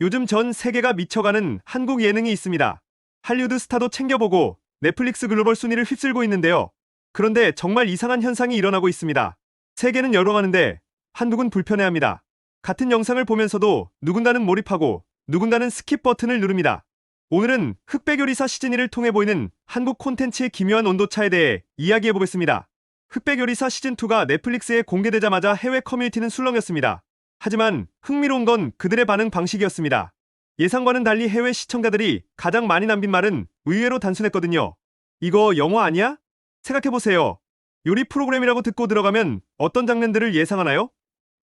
요즘 전 세계가 미쳐가는 한국 예능이 있습니다. 할리우드 스타도 챙겨보고 넷플릭스 글로벌 순위를 휩쓸고 있는데요. 그런데 정말 이상한 현상이 일어나고 있습니다. 세계는 열광하는데 한국은 불편해합니다. 같은 영상을 보면서도 누군가는 몰입하고 누군가는 스킵 버튼을 누릅니다. 오늘은 흑백 요리사 시즌 1을 통해 보이는 한국 콘텐츠의 기묘한 온도차에 대해 이야기해보겠습니다. 흑백 요리사 시즌 2가 넷플릭스에 공개되자마자 해외 커뮤니티는 술렁였습니다. 하지만 흥미로운 건 그들의 반응 방식이었습니다. 예상과는 달리 해외 시청자들이 가장 많이 남긴 말은 의외로 단순했거든요. 이거 영화 아니야? 생각해보세요. 요리 프로그램이라고 듣고 들어가면 어떤 장면들을 예상하나요?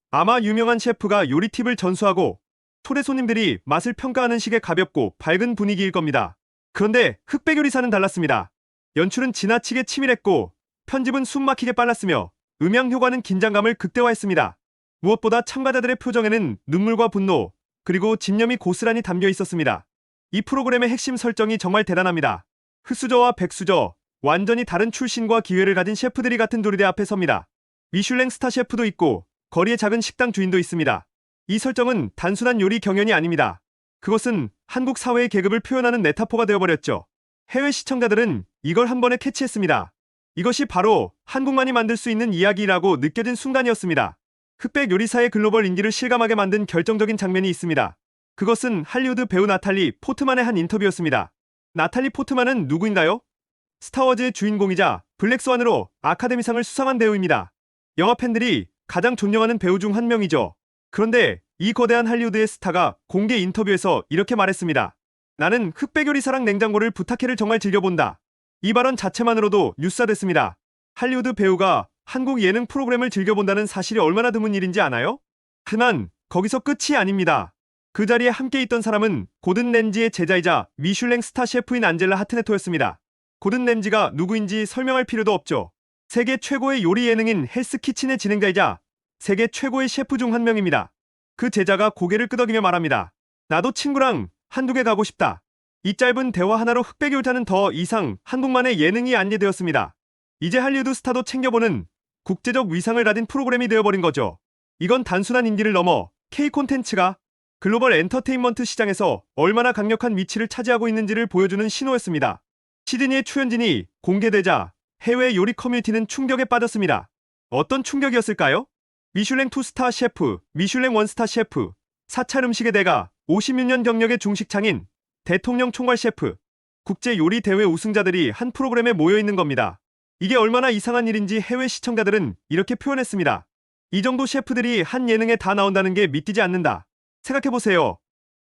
아마 유명한 셰프가 요리 팁을 전수하고 초대 손님들이 맛을 평가하는 식의 가볍고 밝은 분위기일 겁니다. 그런데 흑백 요리사는 달랐습니다. 연출은 지나치게 치밀했고 편집은 숨막히게 빨랐으며 음향 효과는 긴장감을 극대화했습니다. 무엇보다 참가자들의 표정에는 눈물과 분노, 그리고 집념이 고스란히 담겨 있었습니다. 이 프로그램의 핵심 설정이 정말 대단합니다. 흑수저와 백수저, 완전히 다른 출신과 기회를 가진 셰프들이 같은 도리대 앞에 섭니다. 미슐랭 스타 셰프도 있고 거리의 작은 식당 주인도 있습니다. 이 설정은 단순한 요리 경연이 아닙니다. 그것은 한국 사회의 계급을 표현하는 메타포가 되어버렸죠. 해외 시청자들은 이걸 한 번에 캐치했습니다. 이것이 바로 한국만이 만들 수 있는 이야기라고 느껴진 순간이었습니다. 흑백 요리사의 글로벌 인기를 실감하게 만든 결정적인 장면이 있습니다. 그것은 할리우드 배우 나탈리 포트만의 한 인터뷰였습니다. 나탈리 포트만은 누구인가요? 스타워즈의 주인공이자 블랙스완으로 아카데미상을 수상한 배우입니다. 영화 팬들이 가장 존경하는 배우 중 한 명이죠. 그런데 이 거대한 할리우드의 스타가 공개 인터뷰에서 이렇게 말했습니다. 나는 흑백 요리사랑 냉장고를 부탁해를 정말 즐겨본다. 이 발언 자체만으로도 뉴스화됐습니다. 할리우드 배우가 한국 예능 프로그램을 즐겨본다는 사실이 얼마나 드문 일인지 아나요? 하지만 거기서 끝이 아닙니다. 그 자리에 함께 있던 사람은 고든 램지의 제자이자 미슐랭 스타 셰프인 안젤라 하트네토였습니다. 고든 램지가 누구인지 설명할 필요도 없죠. 세계 최고의 요리 예능인 헬스 키친의 진행자이자 세계 최고의 셰프 중 한 명입니다. 그 제자가 고개를 끄덕이며 말합니다. 나도 친구랑 한국에 가고 싶다. 이 짧은 대화 하나로 흑백 요리사는 더 이상 한국만의 예능이 안개되었습니다. 이제 할리우드 스타도 챙겨보는 국제적 위상을 가진 프로그램이 되어버린 거죠. 이건 단순한 인기를 넘어 K 콘텐츠가 글로벌 엔터테인먼트 시장에서 얼마나 강력한 위치를 차지하고 있는지를 보여주는 신호였습니다. 시드니의 출연진이 공개되자 해외 요리 커뮤니티는 충격에 빠졌습니다. 어떤 충격이었을까요? 미슐랭 2스타 셰프, 미슐랭 1스타 셰프, 사찰 음식의 대가, 56년 경력의 중식 장인, 대통령 총괄 셰프, 국제 요리 대회 우승자들이 한 프로그램에 모여 있는 겁니다. 이게 얼마나 이상한 일인지 해외 시청자들은 이렇게 표현했습니다. 이 정도 셰프들이 한 예능에 다 나온다는 게 믿기지 않는다. 생각해보세요.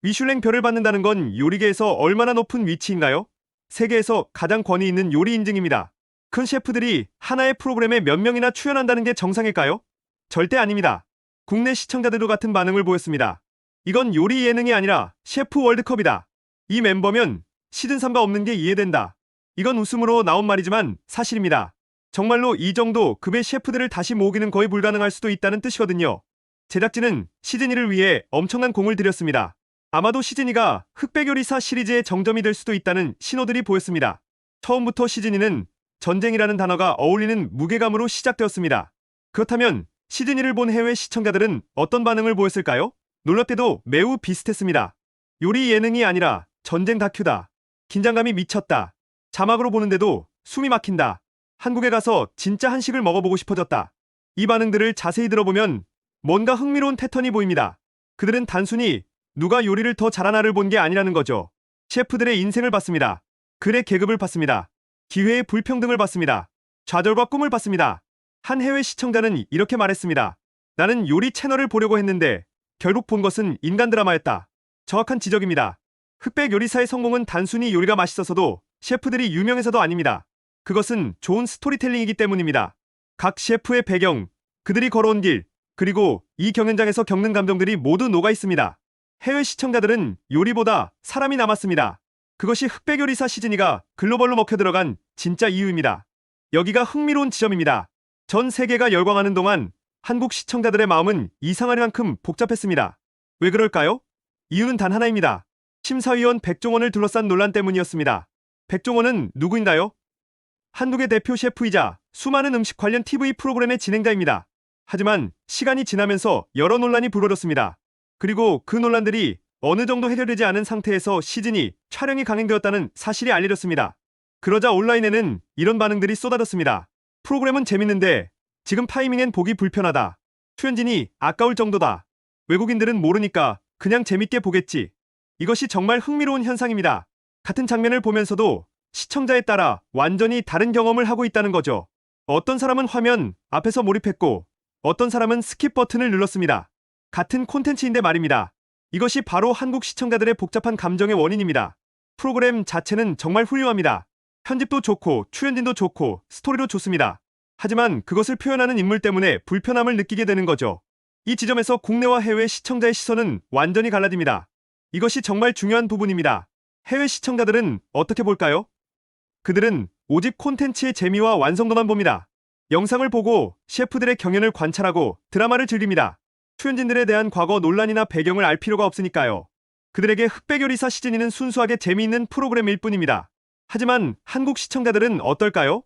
미슐랭 별을 받는다는 건 요리계에서 얼마나 높은 위치인가요? 세계에서 가장 권위 있는 요리 인증입니다. 큰 셰프들이 하나의 프로그램에 몇 명이나 출연한다는 게 정상일까요? 절대 아닙니다. 국내 시청자들도 같은 반응을 보였습니다. 이건 요리 예능이 아니라 셰프 월드컵이다. 이 멤버면 시즌3가 없는 게 이해된다. 이건 웃음으로 나온 말이지만 사실입니다. 정말로 이 정도 급의 셰프들을 다시 모으기는 거의 불가능할 수도 있다는 뜻이거든요. 제작진은 시즌2를 위해 엄청난 공을 들였습니다. 아마도 시즌2가 흑백 요리사 시리즈의 정점이 될 수도 있다는 신호들이 보였습니다. 처음부터 시즌2는 전쟁이라는 단어가 어울리는 무게감으로 시작되었습니다. 그렇다면 시즌2를 본 해외 시청자들은 어떤 반응을 보였을까요? 놀랍게도 매우 비슷했습니다. 요리 예능이 아니라 전쟁 다큐다. 긴장감이 미쳤다. 자막으로 보는데도 숨이 막힌다. 한국에 가서 진짜 한식을 먹어보고 싶어졌다. 이 반응들을 자세히 들어보면 뭔가 흥미로운 패턴이 보입니다. 그들은 단순히 누가 요리를 더 잘하나를 본 게 아니라는 거죠. 셰프들의 인생을 봤습니다. 글의 계급을 봤습니다. 기회의 불평등을 봤습니다. 좌절과 꿈을 봤습니다. 한 해외 시청자는 이렇게 말했습니다. 나는 요리 채널을 보려고 했는데 결국 본 것은 인간 드라마였다. 정확한 지적입니다. 흑백 요리사의 성공은 단순히 요리가 맛있어서도 셰프들이 유명해서도 아닙니다. 그것은 좋은 스토리텔링이기 때문입니다. 각 셰프의 배경, 그들이 걸어온 길, 그리고 이 경연장에서 겪는 감정들이 모두 녹아 있습니다. 해외 시청자들은 요리보다 사람이 남았습니다. 그것이 흑백 요리사 시즌2가 글로벌로 먹혀들어간 진짜 이유입니다. 여기가 흥미로운 지점입니다. 전 세계가 열광하는 동안 한국 시청자들의 마음은 이상할 만큼 복잡했습니다. 왜 그럴까요? 이유는 단 하나입니다. 심사위원 백종원을 둘러싼 논란 때문이었습니다. 백종원은 누구인가요? 한국의 대표 셰프이자 수많은 음식 관련 TV 프로그램의 진행자입니다. 하지만 시간이 지나면서 여러 논란이 불거졌습니다. 그리고 그 논란들이 어느 정도 해결되지 않은 상태에서 시즌이 촬영이 강행되었다는 사실이 알려졌습니다. 그러자 온라인에는 이런 반응들이 쏟아졌습니다. 프로그램은 재밌는데 지금 타이밍엔 보기 불편하다. 출연진이 아까울 정도다. 외국인들은 모르니까 그냥 재밌게 보겠지. 이것이 정말 흥미로운 현상입니다. 같은 장면을 보면서도 시청자에 따라 완전히 다른 경험을 하고 있다는 거죠. 어떤 사람은 화면 앞에서 몰입했고 어떤 사람은 스킵 버튼을 눌렀습니다. 같은 콘텐츠인데 말입니다. 이것이 바로 한국 시청자들의 복잡한 감정의 원인입니다. 프로그램 자체는 정말 훌륭합니다. 편집도 좋고 출연진도 좋고 스토리도 좋습니다. 하지만 그것을 표현하는 인물 때문에 불편함을 느끼게 되는 거죠. 이 지점에서 국내와 해외 시청자의 시선은 완전히 갈라집니다. 이것이 정말 중요한 부분입니다. 해외 시청자들은 어떻게 볼까요? 그들은 오직 콘텐츠의 재미와 완성도만 봅니다. 영상을 보고 셰프들의 경연을 관찰하고 드라마를 즐깁니다. 출연진들에 대한 과거 논란이나 배경을 알 필요가 없으니까요. 그들에게 흑백요리사 시즌2는 순수하게 재미있는 프로그램일 뿐입니다. 하지만 한국 시청자들은 어떨까요?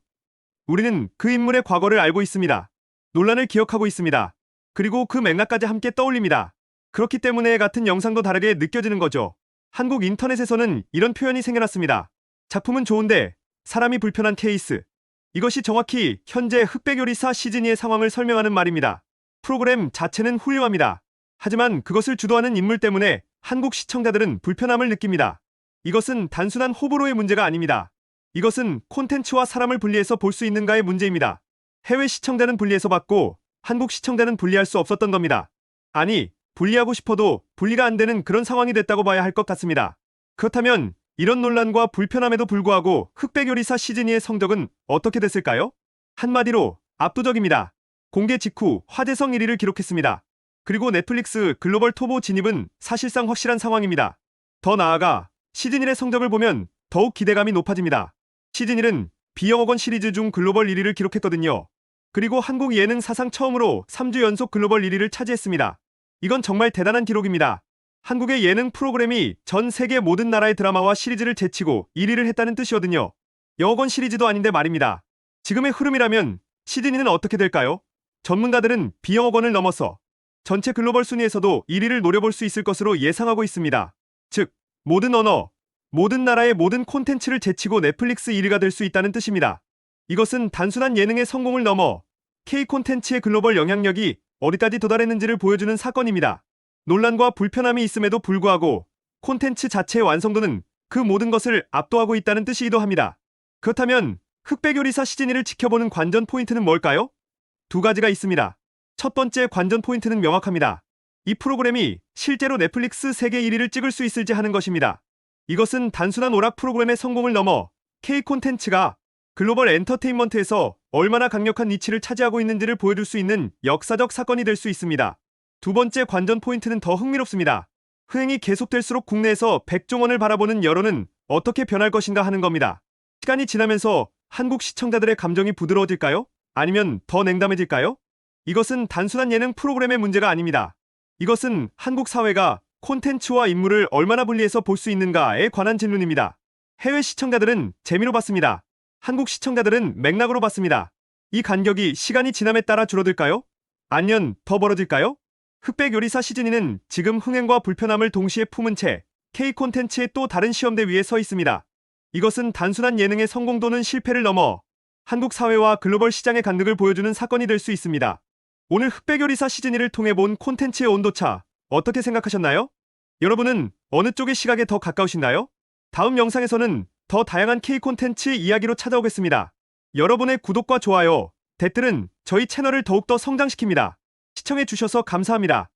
우리는 그 인물의 과거를 알고 있습니다. 논란을 기억하고 있습니다. 그리고 그 맥락까지 함께 떠올립니다. 그렇기 때문에 같은 영상도 다르게 느껴지는 거죠. 한국 인터넷에서는 이런 표현이 생겨났습니다. 작품은 좋은데 사람이 불편한 케이스. 이것이 정확히 현재 흑백요리사 시즌2의 상황을 설명하는 말입니다. 프로그램 자체는 훌륭합니다. 하지만 그것을 주도하는 인물 때문에 한국 시청자들은 불편함을 느낍니다. 이것은 단순한 호불호의 문제가 아닙니다. 이것은 콘텐츠와 사람을 분리해서 볼 수 있는가의 문제입니다. 해외 시청자는 분리해서 봤고 한국 시청자는 분리할 수 없었던 겁니다. 아니, 분리하고 싶어도 분리가 안 되는 그런 상황이 됐다고 봐야 할 것 같습니다. 그렇다면 이런 논란과 불편함에도 불구하고 흑백요리사 시즌2의 성적은 어떻게 됐을까요? 한마디로 압도적입니다. 공개 직후 화제성 1위를 기록했습니다. 그리고 넷플릭스 글로벌 톱5 진입은 사실상 확실한 상황입니다. 더 나아가 시즌1의 성적을 보면 더욱 기대감이 높아집니다. 시즌1은 비영어권 시리즈 중 글로벌 1위를 기록했거든요. 그리고 한국 예능 사상 처음으로 3주 연속 글로벌 1위를 차지했습니다. 이건 정말 대단한 기록입니다. 한국의 예능 프로그램이 전 세계 모든 나라의 드라마와 시리즈를 제치고 1위를 했다는 뜻이거든요. 영어권 시리즈도 아닌데 말입니다. 지금의 흐름이라면 시즌2는 어떻게 될까요? 전문가들은 비영어권을 넘어서 전체 글로벌 순위에서도 1위를 노려볼 수 있을 것으로 예상하고 있습니다. 즉, 모든 언어, 모든 나라의 모든 콘텐츠를 제치고 넷플릭스 1위가 될 수 있다는 뜻입니다. 이것은 단순한 예능의 성공을 넘어 K 콘텐츠의 글로벌 영향력이 어디까지 도달했는지를 보여주는 사건입니다. 논란과 불편함이 있음에도 불구하고 콘텐츠 자체의 완성도는 그 모든 것을 압도하고 있다는 뜻이기도 합니다. 그렇다면 흑백요리사 시즌1을 지켜보는 관전 포인트는 뭘까요? 두 가지가 있습니다. 첫 번째 관전 포인트는 명확합니다. 이 프로그램이 실제로 넷플릭스 세계 1위를 찍을 수 있을지 하는 것입니다. 이것은 단순한 오락 프로그램의 성공을 넘어 K 콘텐츠가 글로벌 엔터테인먼트에서 얼마나 강력한 위치를 차지하고 있는지를 보여줄 수 있는 역사적 사건이 될 수 있습니다. 두 번째 관전 포인트는 더 흥미롭습니다. 흥행이 계속될수록 국내에서 백종원을 바라보는 여론은 어떻게 변할 것인가 하는 겁니다. 시간이 지나면서 한국 시청자들의 감정이 부드러워질까요? 아니면 더 냉담해질까요? 이것은 단순한 예능 프로그램의 문제가 아닙니다. 이것은 한국 사회가 콘텐츠와 인물을 얼마나 분리해서 볼 수 있는가에 관한 질문입니다. 해외 시청자들은 재미로 봤습니다. 한국 시청자들은 맥락으로 봤습니다. 이 간격이 시간이 지남에 따라 줄어들까요? 아니면 더 벌어질까요? 흑백요리사 시즌2는 지금 흥행과 불편함을 동시에 품은 채 K 콘텐츠의 또 다른 시험대 위에 서 있습니다. 이것은 단순한 예능의 성공 또는 실패를 넘어 한국 사회와 글로벌 시장의 간극을 보여주는 사건이 될 수 있습니다. 오늘 흑백요리사 시즌2를 통해 본 콘텐츠의 온도차 어떻게 생각하셨나요? 여러분은 어느 쪽의 시각에 더 가까우신가요? 다음 영상에서는 더 다양한 K 콘텐츠 이야기로 찾아오겠습니다. 여러분의 구독과 좋아요, 댓글은 저희 채널을 더욱더 성장시킵니다. 시청해주셔서 감사합니다.